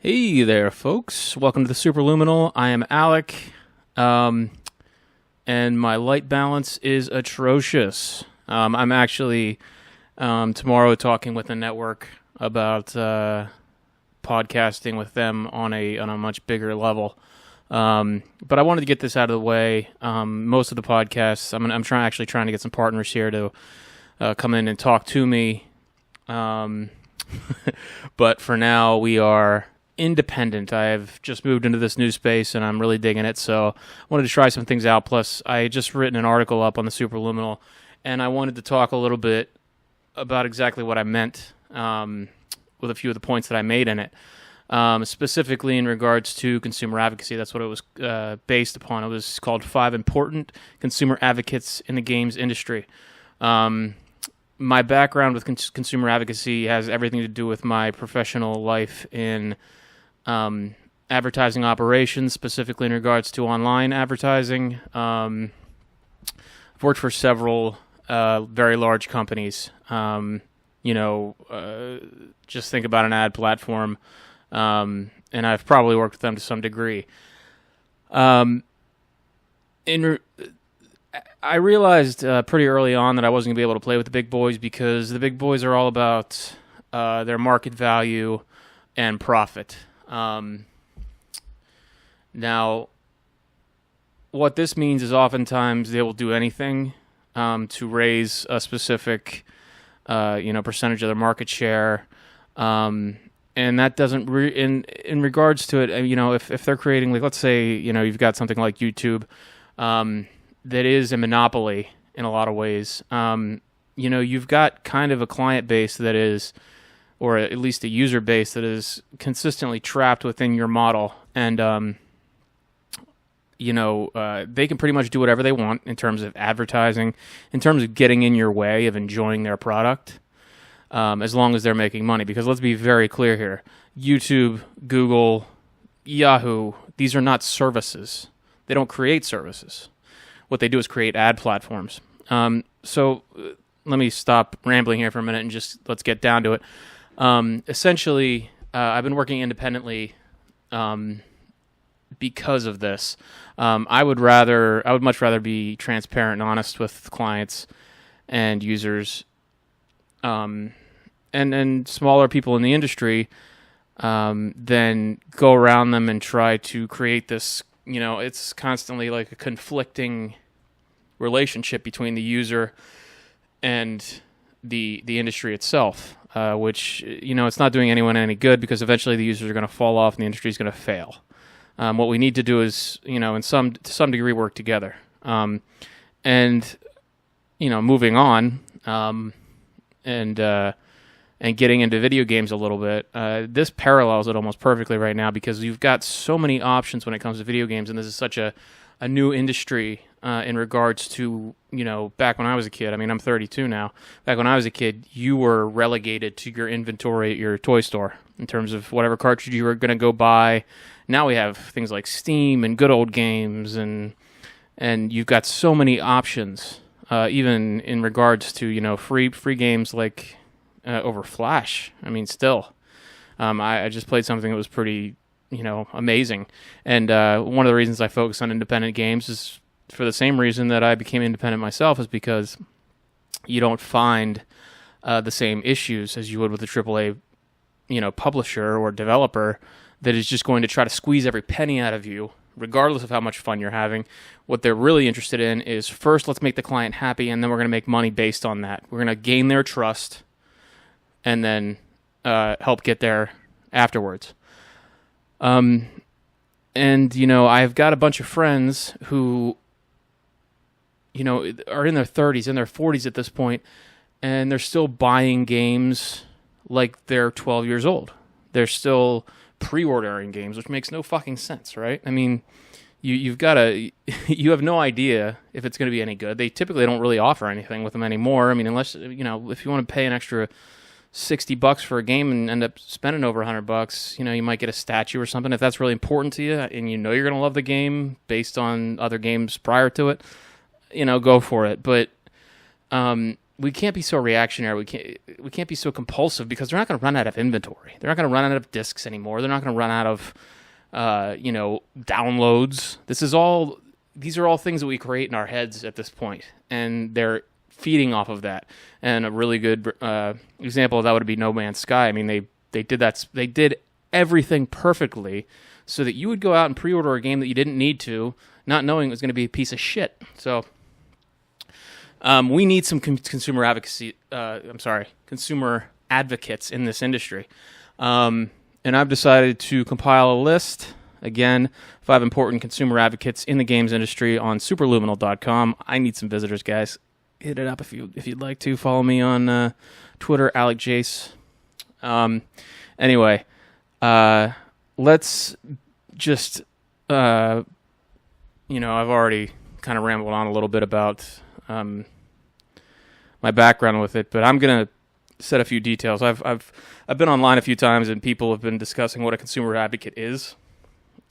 Hey there, folks. Welcome to the Superluminal. I am Alec, and my light balance is atrocious. I'm actually tomorrow talking with a network about podcasting with them on a much bigger level. But I wanted to get this out of the way. Most of the podcasts, I'm actually trying to get some partners here to come in and talk to me. But for now, we are independent. I've just moved into this new space and I'm really digging it, so I wanted to try some things out. Plus, I had just written an article up on the Superluminal, and I wanted to talk a little bit about exactly what I meant with a few of the points that I made in it, specifically in regards to consumer advocacy. That's what it was based upon. It was called 5 Important Consumer Advocates in the Games Industry. My background with consumer advocacy has everything to do with my professional life in advertising operations, specifically in regards to online advertising. I've worked for several very large companies. Just think about an ad platform, and I've probably worked with them to some degree. I realized pretty early on that I wasn't going to be able to play with the big boys because the big boys are all about their market value and profit. Now, what this means is oftentimes they will do anything to raise a specific percentage of their market share. And that doesn't in regards to it, if they're creating, like, let's say, you've got something like YouTube, that is a monopoly in a lot of ways. You've got kind of a client base that is, or at least a user base that is consistently trapped within your model. And, they can pretty much do whatever they want in terms of advertising, in terms of getting in your way of enjoying their product, as long as they're making money. Because let's be very clear here. YouTube, Google, Yahoo, these are not services. They don't create services. What they do is create ad platforms. So let me stop rambling here for a minute and just let's get down to it. Essentially, I've been working independently because of this. I would much rather be transparent and honest with clients and users, and smaller people in the industry, than go around them and try to create this. It's constantly like a conflicting relationship between the user and the industry itself, which, it's not doing anyone any good because eventually the users are going to fall off and the industry is going to fail. What we need to do is, to some degree, work together. Moving on, and getting into video games a little bit, this parallels it almost perfectly right now because you've got so many options when it comes to video games, and this is such a new industry in regards to, back when I was a kid. I mean, I'm 32 now. Back when I was a kid, you were relegated to your inventory at your toy store in terms of whatever cartridge you were going to go buy. Now we have things like Steam and Good Old Games, and you've got so many options, even in regards to, free games like over Flash. I mean, still, I just played something that was pretty, amazing. And one of the reasons I focus on independent games is for the same reason that I became independent myself, is because you don't find the same issues as you would with a AAA, publisher or developer that is just going to try to squeeze every penny out of you, regardless of how much fun you're having. What they're really interested in is, first, let's make the client happy, and then we're going to make money based on that. We're going to gain their trust, and then help get there afterwards. I've got a bunch of friends who, are in their 30s, in their 40s at this point, and they're still buying games like they're 12 years old. They're still pre-ordering games, which makes no fucking sense, right? I mean, you have no idea if it's going to be any good. They typically don't really offer anything with them anymore. I mean, unless, if you want to pay an extra $60 for a game and end up spending over $100, you might get a statue or something. If that's really important to you and you're going to love the game based on other games prior to it, go for it. But we can't be so reactionary. We can't be so compulsive because they're not going to run out of inventory. They're not going to run out of discs anymore. They're not going to run out of downloads. These are all things that we create in our heads at this point, and they're feeding off of that. And a really good example of that would be No Man's Sky. I mean, they did that. They did everything perfectly so that you would go out and pre-order a game that you didn't need to, not knowing it was going to be a piece of shit. So we need some consumer advocacy. Consumer advocates in this industry. And I've decided to compile a list. Again, 5 important consumer advocates in the games industry on superluminal.com. I need some visitors, guys. Hit it up if you'd like to. Follow me on Twitter, AlecJace. Anyway, let's just, I've already kind of rambled on a little bit about my background with it, but I'm gonna set a few details. I've been online a few times, and people have been discussing what a consumer advocate is,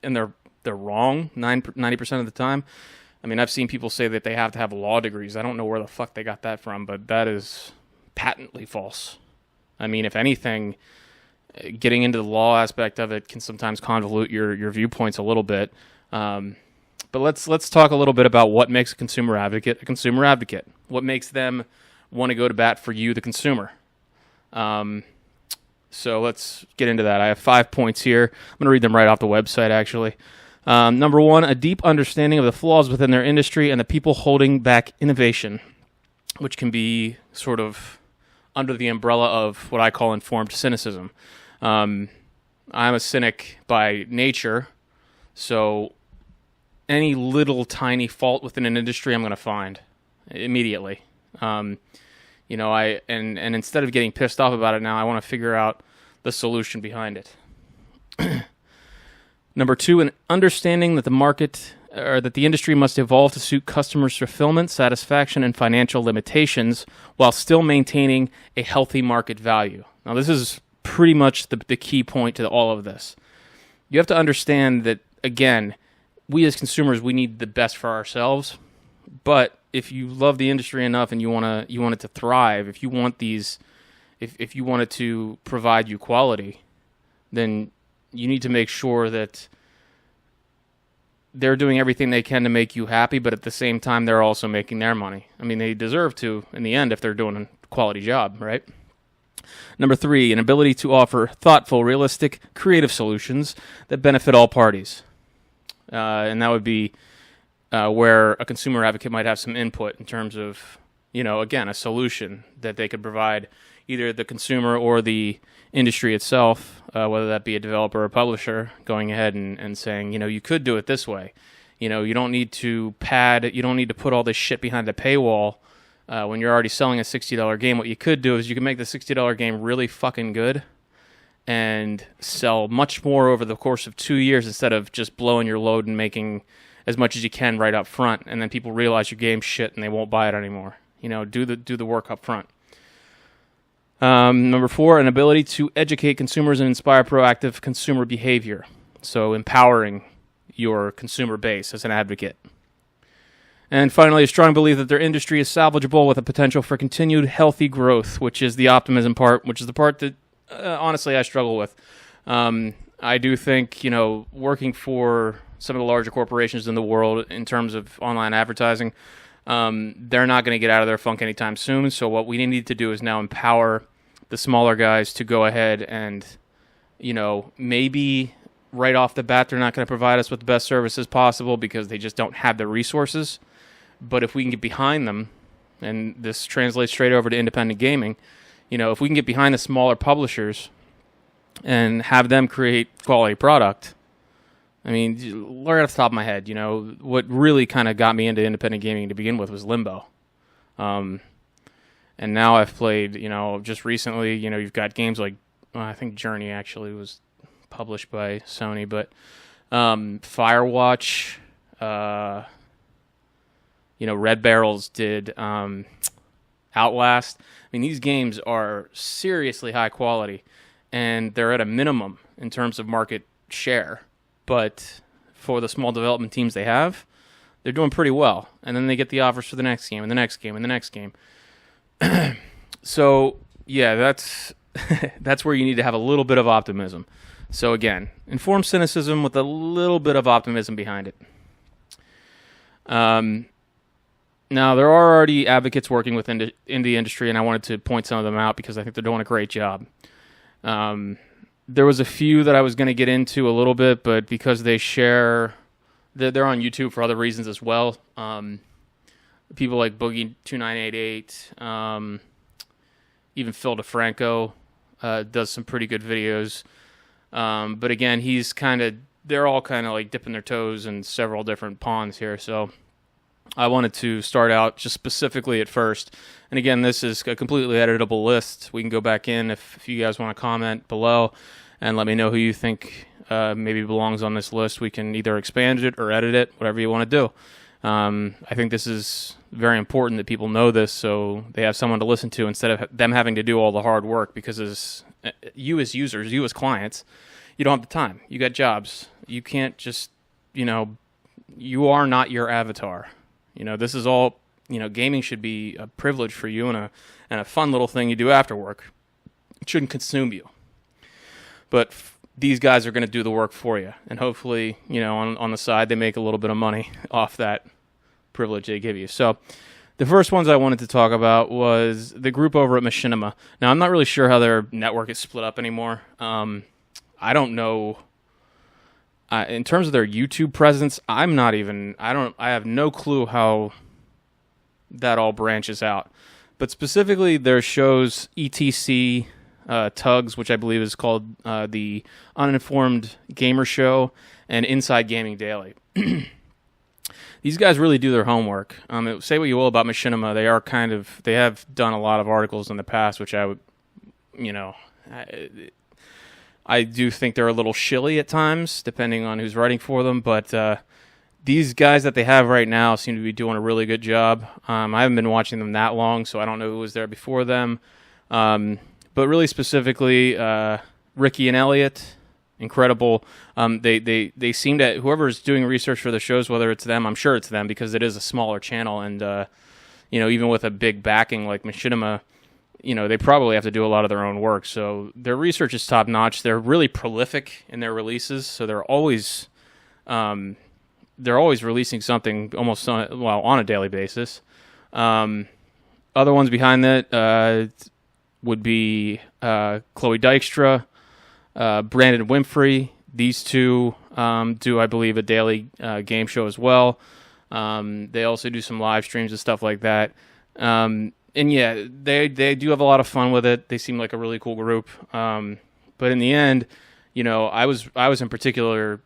and they're wrong 90% of the time. I mean, I've seen people say that they have to have law degrees. I don't know where the fuck they got that from, but that is patently false. I mean, if anything, getting into the law aspect of it can sometimes convolute your viewpoints a little bit. But let's talk a little bit about what makes a consumer advocate a consumer advocate. What makes them want to go to bat for you, the consumer. So let's get into that. I have 5 points here. I'm going to read them right off the website, actually. Number 1, a deep understanding of the flaws within their industry and the people holding back innovation, which can be sort of under the umbrella of what I call informed cynicism. I'm a cynic by nature, so any little tiny fault within an industry I'm going to find immediately. And instead of getting pissed off about it now, I want to figure out the solution behind it. Number 2, an understanding that that the industry must evolve to suit customers' fulfillment, satisfaction, and financial limitations while still maintaining a healthy market value. Now, this is pretty much the key point to all of this. You have to understand that, again, we as consumers, we need the best for ourselves. But if you love the industry enough and you want it to thrive, if you want if you want it to provide you quality, then you need to make sure that they're doing everything they can to make you happy, but at the same time, they're also making their money. I mean, they deserve to in the end if they're doing a quality job, right? Number 3, an ability to offer thoughtful, realistic, creative solutions that benefit all parties. And that would be where a consumer advocate might have some input in terms of, again, a solution that they could provide either the consumer or the industry itself, whether that be a developer or publisher, going ahead and saying, you could do it this way. You don't need to put all this shit behind a paywall when you're already selling a $60 game. What you could do is you can make the $60 game really fucking good and sell much more over the course of 2 years instead of just blowing your load and making as much as you can right up front, and then people realize your game's shit and they won't buy it anymore. Do the work up front. Number 4, an ability to educate consumers and inspire proactive consumer behavior. So empowering your consumer base as an advocate. And finally, a strong belief that their industry is salvageable with a potential for continued healthy growth, which is the optimism part, which is the part that, honestly, I struggle with. I do think, working for some of the larger corporations in the world in terms of online advertising, they're not going to get out of their funk anytime soon. So what we need to do is now empower the smaller guys to go ahead and, maybe right off the bat, they're not going to provide us with the best services possible because they just don't have the resources. But if we can get behind them, and this translates straight over to independent gaming, if we can get behind the smaller publishers and have them create quality product, I mean, right off the top of my head, what really kind of got me into independent gaming to begin with was Limbo. And now I've played, just recently, you've got games like, I think Journey actually was published by Sony, but Firewatch, Red Barrels did Outlast. I mean, these games are seriously high quality, and they're at a minimum in terms of market share. But for the small development teams they have, they're doing pretty well. And then they get the offers for the next game, and the next game, and the next game. So yeah, that's that's where you need to have a little bit of optimism. So again, informed cynicism with a little bit of optimism behind it. Now, there are already advocates working within the industry, and I wanted to point some of them out because I think they're doing a great job. There was a few that I was going to get into a little bit, but because they share, they're on YouTube for other reasons as well. People like Boogie2988, even Phil DeFranco does some pretty good videos. But again, they're all kind of like dipping their toes in several different ponds here. So I wanted to start out just specifically at first. And again, this is a completely editable list. We can go back in if you guys want to comment below and let me know who you think maybe belongs on this list. We can either expand it or edit it, whatever you want to do. I think this is very important that people know this so they have someone to listen to instead of them having to do all the hard work, because as users, you as clients, you don't have the time. You got jobs. You can't just, you are not your avatar. This is all, gaming should be a privilege for you and a fun little thing you do after work. It shouldn't consume you. But these guys are going to do the work for you. And hopefully, on the side, they make a little bit of money off that privilege they give you. So the first ones I wanted to talk about was the group over at Machinima. Now, I'm not really sure how their network is split up anymore. I don't know. In terms of their YouTube presence, I have no clue how that all branches out. But specifically, their shows ETC, TUGS, which I believe is called the Uninformed Gamer Show, and Inside Gaming Daily. These guys really do their homework. Say what you will about Machinima, they have done a lot of articles in the past, which I would, I do think they're a little shilly at times, depending on who's writing for them. But these guys that they have right now seem to be doing a really good job. I haven't been watching them that long, so I don't know who was there before them. But really specifically, Ricky and Elliot, incredible. They seem to, whoever's doing research for the shows, whether it's them, I'm sure it's them because it is a smaller channel. And, even with a big backing like Machinima, they probably have to do a lot of their own work. So their research is top notch. They're really prolific in their releases. So they're always releasing something almost on a daily basis. Other ones behind that would be Chloe Dykstra, Brandon Winfrey. These two do, I believe, a daily game show as well. They also do some live streams and stuff like that. And yeah, they do have a lot of fun with it. They seem like a really cool group. But in the end, I was in particular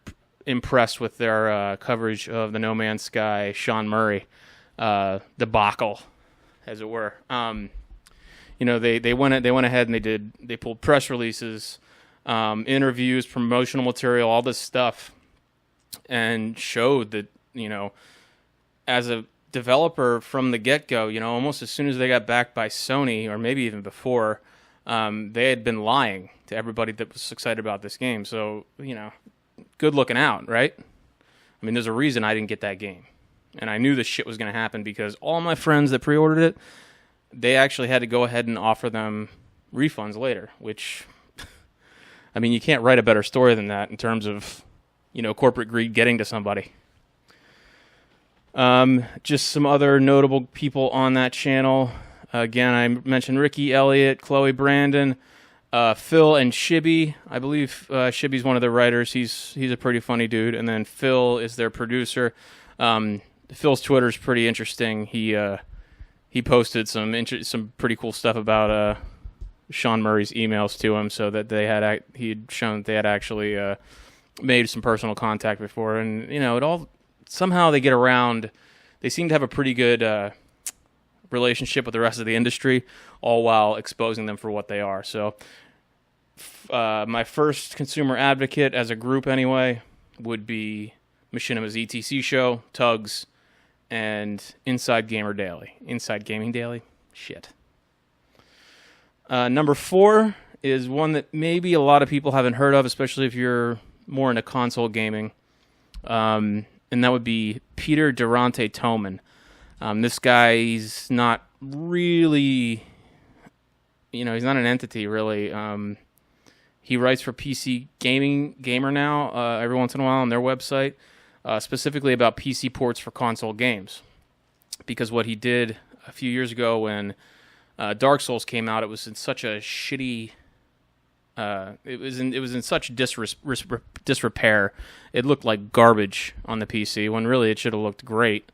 impressed with their coverage of the No Man's Sky Sean Murray debacle, as it were. They went ahead and they pulled press releases, interviews, promotional material, all this stuff, and showed that as a developer from the get-go, almost as soon as they got backed by Sony, or maybe even before, they had been lying to everybody that was excited about this game. So, good looking out, right? I mean, there's a reason I didn't get that game. And I knew this shit was going to happen because all my friends that pre-ordered it, they actually had to go ahead and offer them refunds later, which, I mean, you can't write a better story than that in terms of, corporate greed getting to somebody. Just some other notable people on that channel. Again, I mentioned Ricky, Elliott, Chloe, Brandon, Phil, and Shibby. I believe Shibby's one of the writers. He's a pretty funny dude. And then Phil is their producer. Phil's Twitter is pretty interesting. He posted some pretty cool stuff about Sean Murray's emails to him, so that he had shown that they had actually made some personal contact before. And it all. Somehow they get around. They seem to have a pretty good relationship with the rest of the industry, all while exposing them for what they are. So my first consumer advocate as a group anyway would be Machinima's ETC show, TUGS, and Inside Gaming Daily. Shit. Number 4 is one that maybe a lot of people haven't heard of, especially if you're more into console gaming. And that would be Peter Durante Thoman. This guy, he's not really, he's not an entity really. He writes for PC Gamer now every once in a while on their website, specifically about PC ports for console games. Because what he did a few years ago when Dark Souls came out, it was in such a shitty. It was in such disrepair. It looked like garbage on the PC when really it should have looked great.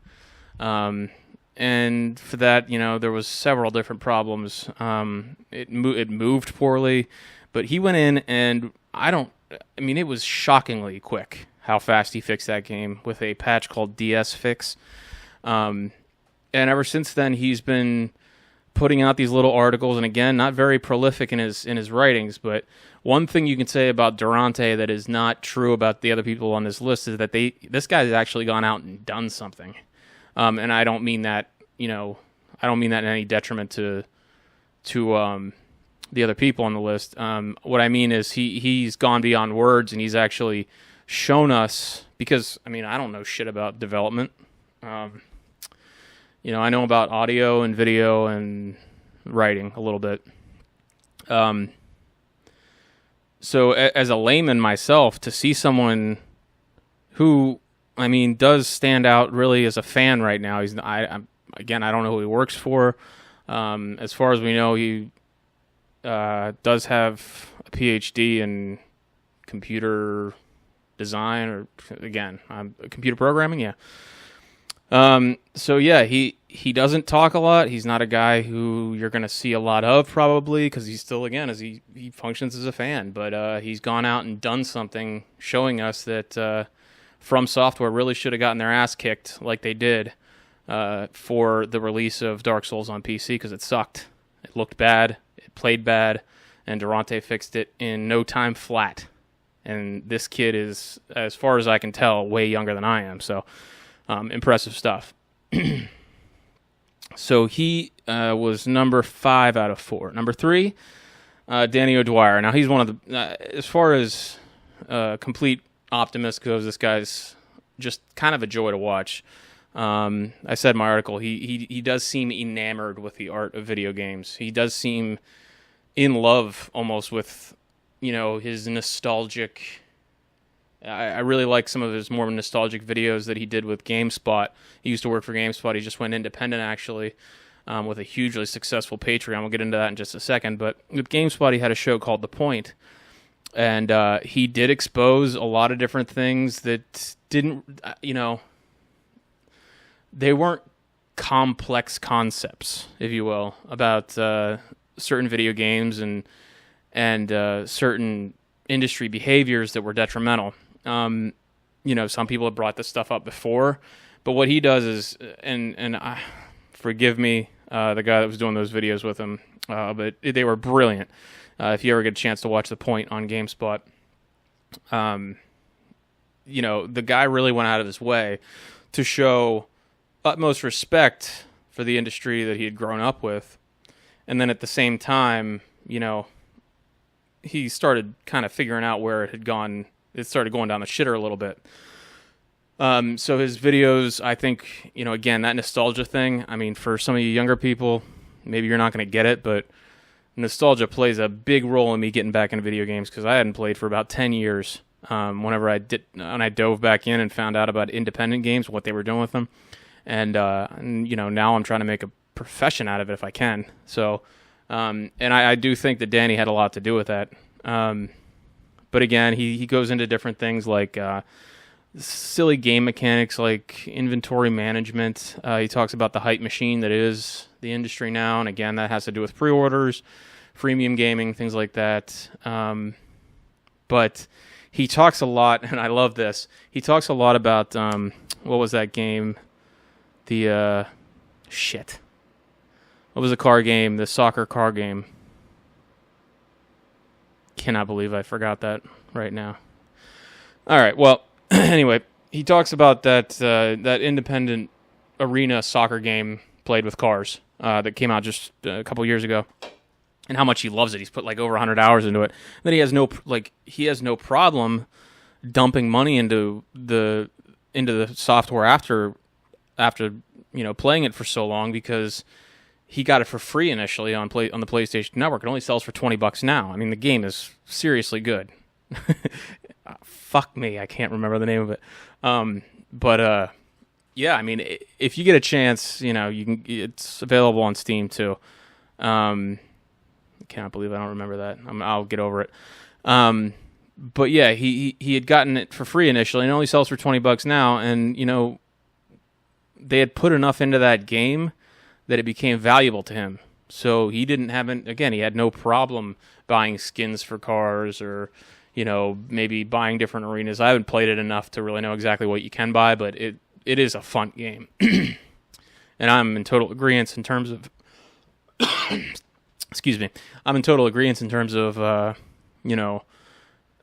And for that, there was several different problems. It moved poorly, but he went in and it was shockingly quick how fast he fixed that game with a patch called DS Fix. And ever since then, he's been putting out these little articles, and again, not very prolific in his writings, but one thing you can say about Durante that is not true about the other people on this list is that this guy has actually gone out and done something. And I don't mean that, I don't mean that in any detriment to the other people on the list. What I mean is he's gone beyond words, and he's actually shown us, because, I don't know shit about development. I know about audio and video and writing a little bit. So as a layman myself, to see someone who, does stand out really as a fan right now. I don't know who he works for. As far as we know, he does have a PhD in computer design, or again, computer programming. Yeah. So yeah, he doesn't talk a lot. He's not a guy who you're going to see a lot of, probably, because he's still, again, as he functions as a fan. But he's gone out and done something, showing us that From Software really should have gotten their ass kicked like they did for the release of Dark Souls on PC, because it sucked. It looked bad. It played bad. And Durante fixed it in no time flat. And this kid is, as far as I can tell, way younger than I am. So impressive stuff. So he was number 5 out of 4. Number 3, Danny O'Dwyer. Now he's one of the, as far as complete optimist goes, this guy's just kind of a joy to watch. I said in my article, he does seem enamored with the art of video games. He does seem in love almost with, his nostalgic. I really like some of his more nostalgic videos that he did with GameSpot. He used to work for GameSpot. He just went independent, actually, with a hugely successful Patreon. We'll get into that in just a second. But with GameSpot, he had a show called The Point. And he did expose a lot of different things that didn't, they weren't complex concepts, if you will, about certain video games and certain industry behaviors that were detrimental. Some people have brought this stuff up before, but what he does is, and forgive me, the guy that was doing those videos with him, but they were brilliant. If you ever get a chance to watch The Point on GameSpot, the guy really went out of his way to show utmost respect for the industry that he had grown up with. And then at the same time, he started kind of figuring out where it had gone. It started going down the shitter a little bit. So his videos, I think, again, that nostalgia thing, for some of you younger people, maybe you're not going to get it, but nostalgia plays a big role in me getting back into video games, because I hadn't played for about 10 years. When I dove back in and found out about independent games, what they were doing with them. And now I'm trying to make a profession out of it if I can. So, and I do think that Danny had a lot to do with that. But again, he goes into different things like silly game mechanics like inventory management. He talks about the hype machine that is the industry now, and again, that has to do with pre-orders, freemium gaming, things like that. But he talks a lot, and I love this. He talks a lot about what was that game? What was the car game? The soccer car game. Cannot believe I forgot that right now. All right, well, anyway, he talks about that independent arena soccer game played with cars that came out just a couple years ago, and how much he loves it. He's put like over 100 hours into it. And then he has no problem dumping money into the software after playing it for so long, because he got it for free initially on the PlayStation Network. It only sells for $20 now. I mean, the game is seriously good. Fuck me, I can't remember the name of it. Yeah, I mean, if you get a chance, you know, it's available on Steam too. I cannot believe I don't remember that. I'll get over it. But yeah, he had gotten it for free initially, and it only sells for $20 now. And you know, they had put enough into that game that it became valuable to him. So he didn't have he had no problem buying skins for cars, or you know, maybe buying different arenas. I haven't played it enough to really know exactly what you can buy, but it is a fun game. And I'm in total agreeance in terms of excuse me. I'm in total agreeance in terms of you know,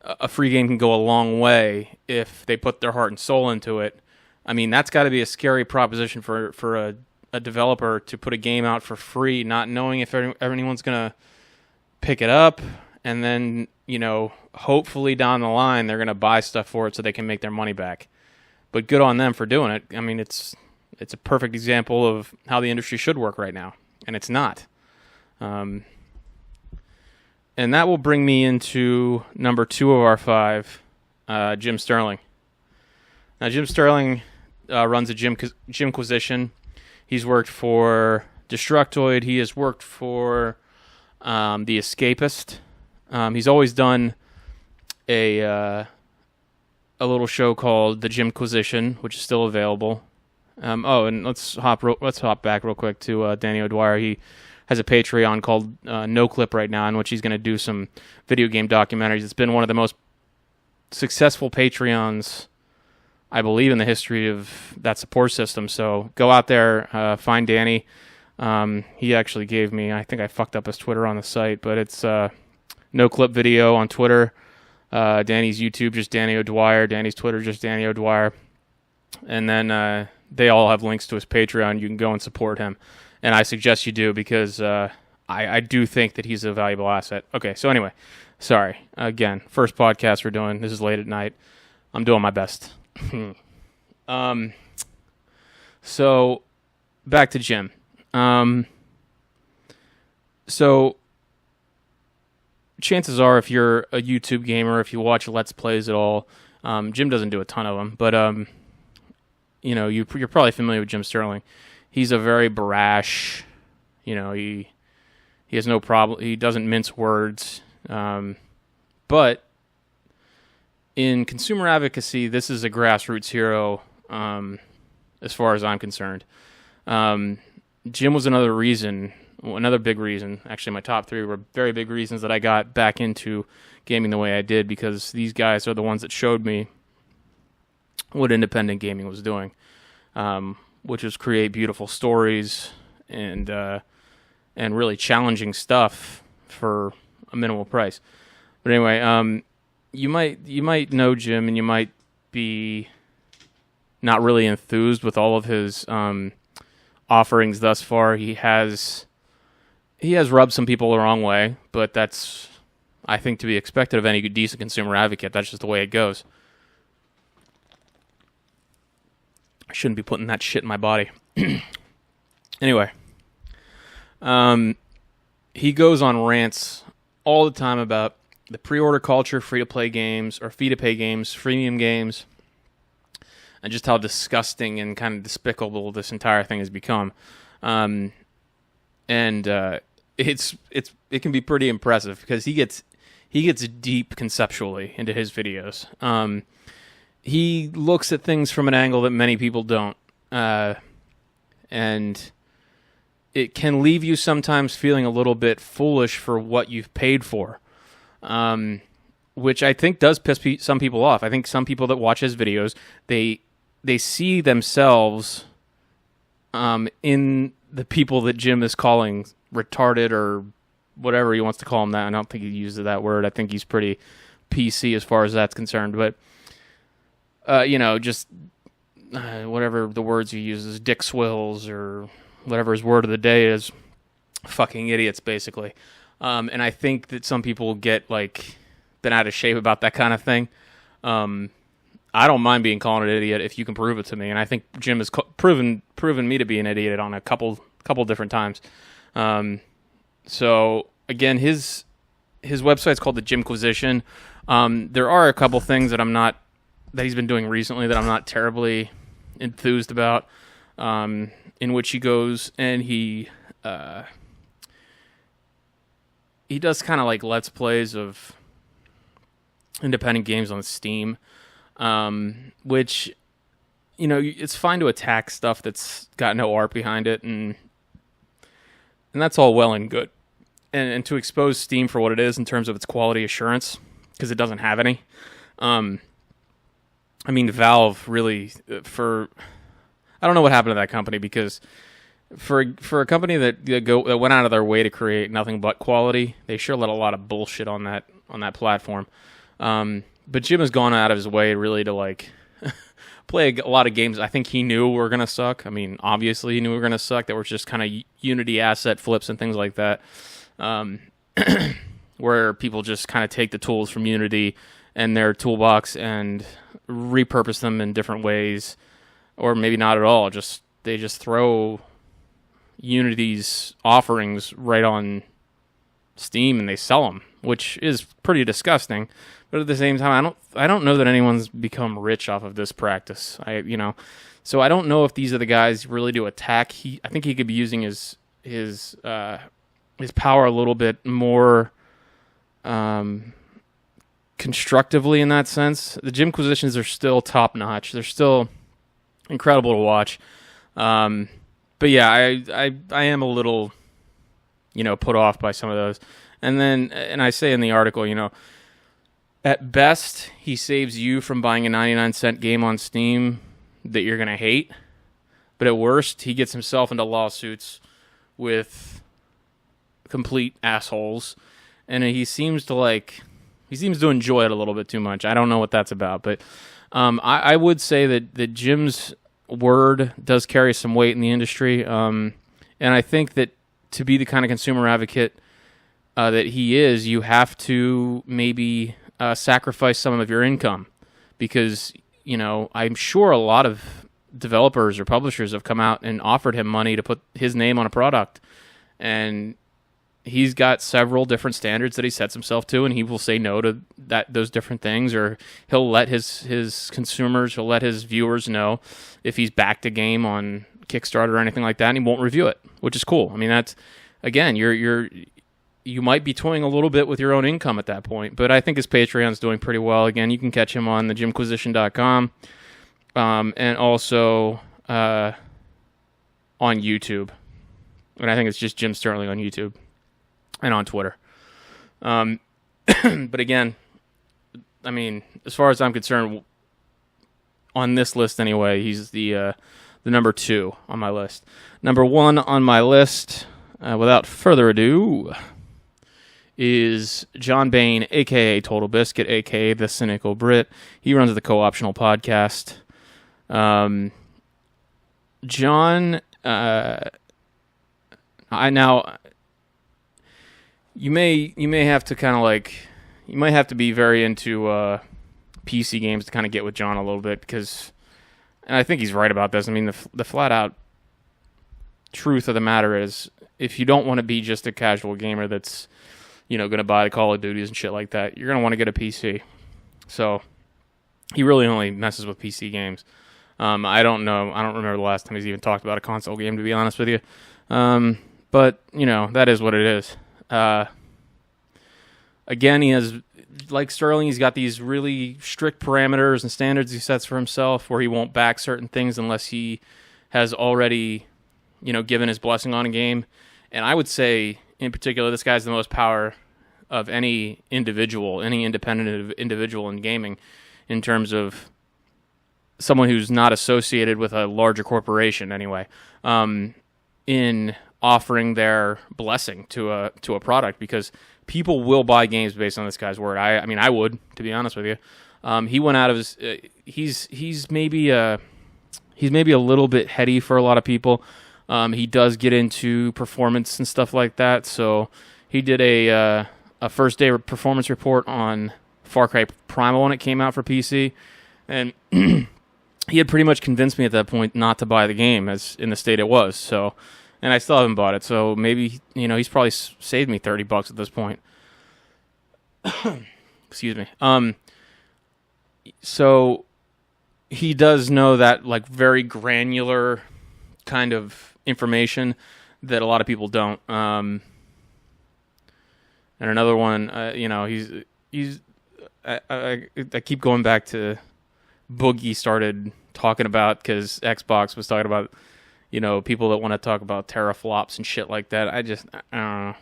a free game can go a long way if they put their heart and soul into it. I mean, that's got to be a scary proposition for a developer to put a game out for free, not knowing if anyone's going to pick it up, and then, you know, hopefully down the line they're going to buy stuff for it so they can make their money back. But good on them for doing it. I mean, it's a perfect example of how the industry should work right now, and it's not. And that will bring me into number 2 of our 5, Jim Sterling. Now, Jim Sterling runs a Jimquisition. He's worked for Destructoid. He has worked for The Escapist. He's always done a little show called The Jimquisition, which is still available. And let's hop back real quick to Danny O'Dwyer. He has a Patreon called No Clip right now, in which he's going to do some video game documentaries. It's been one of the most successful Patreons, I believe, in the history of that support system. So go out there, find Danny. He actually gave me, I think I fucked up his Twitter on the site, but it's No Clip Video on Twitter. Danny's YouTube, just Danny O'Dwyer. Danny's Twitter, just Danny O'Dwyer. And then they all have links to his Patreon. You can go and support him. And I suggest you do, because I do think that he's a valuable asset. Okay, so anyway, sorry. Again, first podcast we're doing. This is late at night. I'm doing my best. So back to Jim. So chances are, if you're a YouTube gamer, if you watch Let's Plays at all, Jim doesn't do a ton of them, but you know, you're probably familiar with Jim Sterling. He's a very brash, you know, he has no problem. He doesn't mince words. But in consumer advocacy, this is a grassroots hero, as far as I'm concerned. Jim was another big reason. Actually, my top 3 were very big reasons that I got back into gaming the way I did, because these guys are the ones that showed me what independent gaming was doing. Which is create beautiful stories and really challenging stuff for a minimal price. But anyway, you might know Jim, and you might be not really enthused with all of his offerings thus far. He has rubbed some people the wrong way, but that's, I think, to be expected of any decent consumer advocate. That's just the way it goes. I shouldn't be putting that shit in my body. Anyway, he goes on rants all the time about the pre-order culture, free-to-play games, or fee-to-pay games, freemium games, and just how disgusting and kind of despicable this entire thing has become. It can be pretty impressive, because he gets deep conceptually into his videos. He looks at things from an angle that many people don't. And it can leave you sometimes feeling a little bit foolish for what you've paid for. Which I think does piss some people off. I think some people that watch his videos, they see themselves in the people that Jim is calling retarded, or whatever he wants to call them that. I don't think he uses that word. I think he's pretty PC as far as that's concerned. But you know, just whatever the words he uses, dick swills, or whatever his word of the day is, fucking idiots, basically. And I think that some people get, like, bent out of shape about that kind of thing. I don't mind being called an idiot if you can prove it to me, and I think Jim has proven me to be an idiot on a couple different times. So again, his website's called the Gymquisition. There are a couple things that he's been doing recently that I'm not terribly enthused about. In which he goes and he does kind of like Let's Plays of independent games on Steam, which, you know, it's fine to attack stuff that's got no art behind it, and that's all well and good. And to expose Steam for what it is in terms of its quality assurance, because it doesn't have any. I mean, Valve really, I don't know what happened to that company, because for a company that went out of their way to create nothing but quality, they sure let a lot of bullshit on that platform. But Jim has gone out of his way really to like play a lot of games I think he knew were gonna suck. I mean, obviously he knew were gonna suck. That were just kind of Unity asset flips and things like that, where people just kind of take the tools from Unity and their toolbox and repurpose them in different ways, or maybe not at all. They just throw Unity's offerings right on Steam and they sell them, which is pretty disgusting. But at the same time, I don't know that anyone's become rich off of this practice. So I don't know if these are the guys really to attack. I think he could be using his power a little bit more constructively in that sense. The Gymquisitions are still top notch. They're still incredible to watch. But yeah, I am a little, put off by some of those. And I say in the article, at best, he saves you from buying a 99-cent game on Steam that you're going to hate. But at worst, he gets himself into lawsuits with complete assholes. And he seems to enjoy it a little bit too much. I don't know what that's about. But I would say that Jim's word does carry some weight in the industry. And I think that to be the kind of consumer advocate that he is, you have to maybe sacrifice some of your income, because I'm sure a lot of developers or publishers have come out and offered him money to put his name on a product, and he's got several different standards that he sets himself to, and he will say no to those different things, or he'll let he'll let his viewers know if he's backed a game on Kickstarter or anything like that, and he won't review it, which is cool. I mean, that's, again, you might be toying a little bit with your own income at that point, but I think his Patreon's doing pretty well. Again, you can catch him on the Gymquisition.com, and also on YouTube. And I think it's just Jim Sterling on YouTube and on Twitter. But again, I mean, as far as I'm concerned, on this list anyway, he's the number 2 on my list. Number 1 on my list, without further ado, is John Bain, a.k.a. TotalBiscuit, a.k.a. The Cynical Brit. He runs the Co-Optional Podcast. John, you may have to kind of you might have to be very into PC games to kind of get with John a little bit, because, and I think he's right about this. I mean, the flat out truth of the matter is, if you don't want to be just a casual gamer that's going to buy the Call of Duties and shit like that, you're going to want to get a PC. So he really only messes with PC games. I don't remember the last time he's even talked about a console game, to be honest with you. But that is what it is. Again, he has, like Sterling, he's got these really strict parameters and standards he sets for himself, where he won't back certain things unless he has already, given his blessing on a game. And I would say, in particular, this guy's the most power of any independent individual in gaming, in terms of someone who's not associated with a larger corporation anyway, in offering their blessing to a product, because people will buy games based on this guy's word. I mean, I would, to be honest with you. He went out of his. He's maybe a little bit heady for a lot of people. He does get into performance and stuff like that. So he did a first day performance report on Far Cry Primal when it came out for PC, and he had pretty much convinced me at that point not to buy the game, as in the state it was. So and I still haven't bought it. So maybe, he's probably saved me $30 at this point. Excuse me. So he does know that like very granular kind of information that a lot of people don't. And another one, he's I keep going back to Boogie started talking about, because Xbox was talking about, people that want to talk about teraflops and shit like that. I don't know.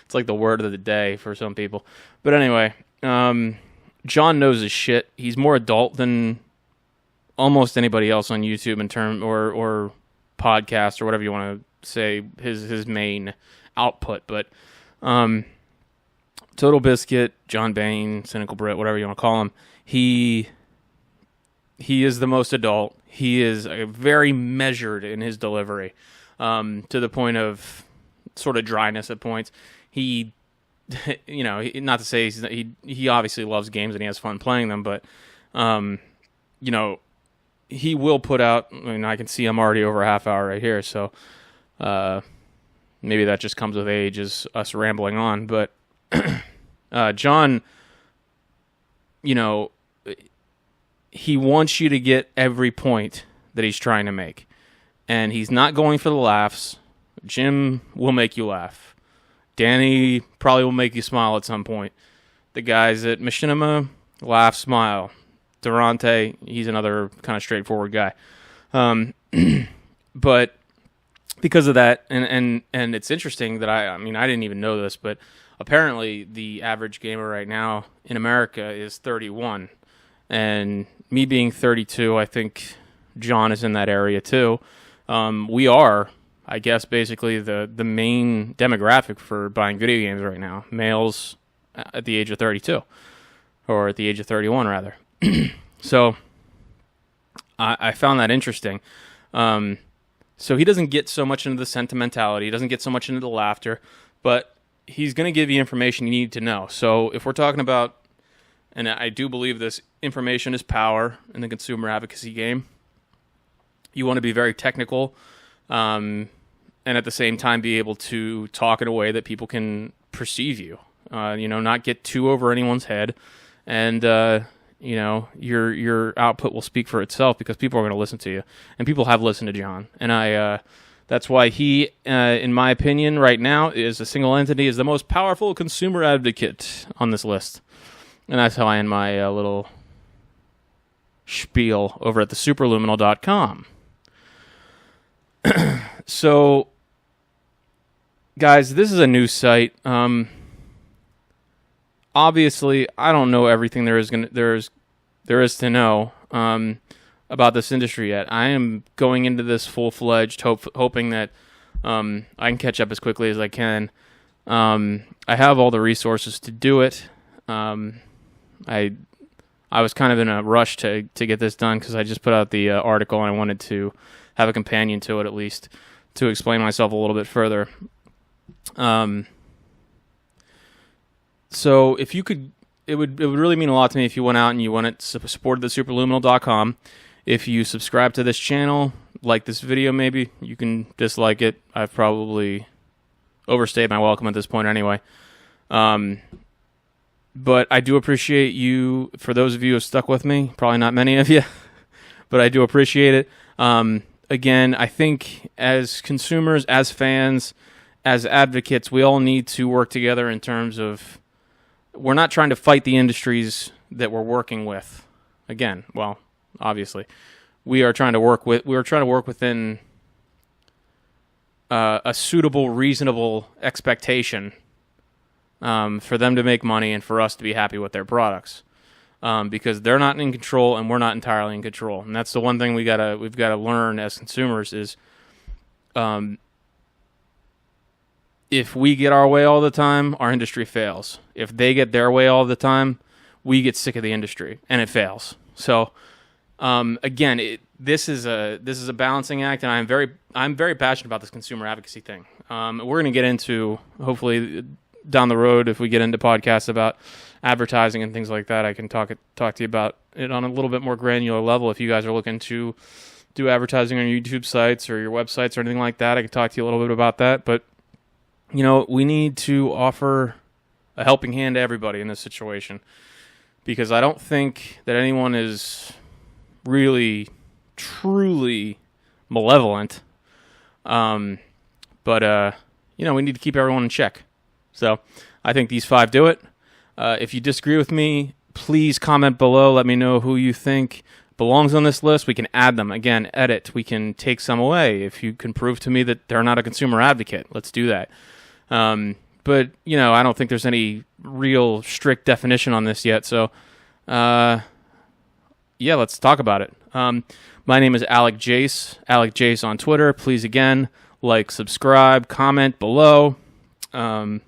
It's like the word of the day for some people. But anyway, John knows his shit. He's more adult than almost anybody else on YouTube or podcast or whatever you want to say, his main output. But TotalBiscuit, John Bain, Cynical Brit, whatever you want to call him, he is the most adult. He is very measured in his delivery, to the point of sort of dryness at points. He, not to say he obviously loves games and he has fun playing them, but, he will put out, I can see I'm already over a half hour right here, so maybe that just comes with age, is us rambling on, but John, he wants you to get every point that he's trying to make, and he's not going for the laughs. Jim will make you laugh. Danny probably will make you smile at some point. The guys at Machinima, laugh, smile. Durante, he's another kind of straightforward guy. But because of that, and it's interesting that I didn't even know this, but apparently the average gamer right now in America is 31. And me being 32, I think John is in that area too. We are, I guess, basically the main demographic for buying video games right now. Males at the age of 32, or at the age of 31, rather. So I found that interesting. So he doesn't get so much into the sentimentality. He doesn't get so much into the laughter, but he's going to give you information you need to know. So if we're talking about, and I do believe this, information is power in the consumer advocacy game, you want to be very technical, and at the same time be able to talk in a way that people can perceive you. Not get too over anyone's head, and your output will speak for itself, because people are going to listen to you, and people have listened to John, and that's why he, in my opinion, right now, is a single entity, is the most powerful consumer advocate on this list. And that's how I end my little spiel over at the Superluminal.com. So, guys, this is a news site. Obviously, I don't know everything there is to know about this industry yet. I am going into this full-fledged, hoping that I can catch up as quickly as I can. I have all the resources to do it. I was kind of in a rush to get this done, because I just put out the article, and I wanted to have a companion to it, at least, to explain myself a little bit further. So if you could, it would really mean a lot to me if you went out and you supported the Superluminal.com. If you subscribe to this channel, like this video maybe, you can dislike it. I've probably overstayed my welcome at this point anyway. But I do appreciate you, for those of you who have stuck with me, probably not many of you, but I do appreciate it. Again, I think as consumers, as fans, as advocates, we all need to work together in terms of, we're not trying to fight the industries that we're working with. Again, well, obviously, we are trying to work within a suitable, reasonable expectation for them to make money and for us to be happy with their products, because they're not in control and we're not entirely in control. And that's the one thing we've got to learn as consumers is, if we get our way all the time, our industry fails. If they get their way all the time, we get sick of the industry and it fails. So again, this is a balancing act, and I'm very passionate about this consumer advocacy thing. We're going to get into, hopefully down the road, if we get into podcasts about advertising and things like that, I can talk to you about it on a little bit more granular level if you guys are looking to do advertising on your YouTube sites or your websites or anything like that, I could talk to you a little bit about that. But, we need to offer a helping hand to everybody in this situation, because I don't think that anyone is really, truly malevolent. But we need to keep everyone in check. So I think these 5 do it. If you disagree with me, please comment below. Let me know who you think belongs on this list. We can add them. Again, edit. We can take some away. If you can prove to me that they're not a consumer advocate, let's do that. But, I don't think there's any real strict definition on this yet. So, let's talk about it. My name is Alec Jace on Twitter. Please, again, like, subscribe, comment below. And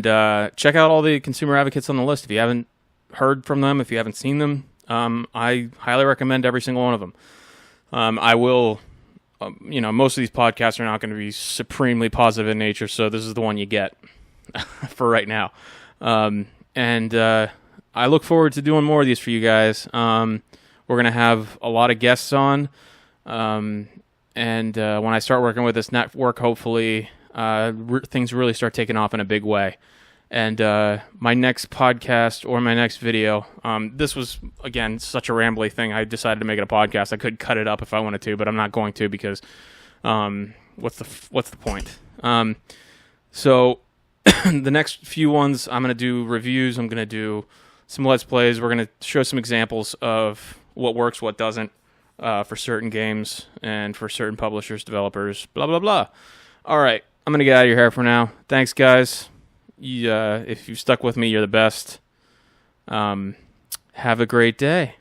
check out all the consumer advocates on the list if you haven't heard from them, if you haven't seen them. I highly recommend every single one of them. I will, most of these podcasts are not going to be supremely positive in nature, so this is the one you get for right now. And I look forward to doing more of these for you guys. We're going to have a lot of guests on, and when I start working with this network, hopefully things really start taking off in a big way. And my next podcast or my next video, this was, again, such a rambly thing. I decided to make it a podcast. I could cut it up if I wanted to, but I'm not going to, because what's the point? So the next few ones, I'm going to do reviews. I'm going to do some Let's Plays. We're going to show some examples of what works, what doesn't, for certain games and for certain publishers, developers, blah, blah, blah. All right, I'm going to get out of your hair for now. Thanks, guys. If you've stuck with me, you're the best. Have a great day.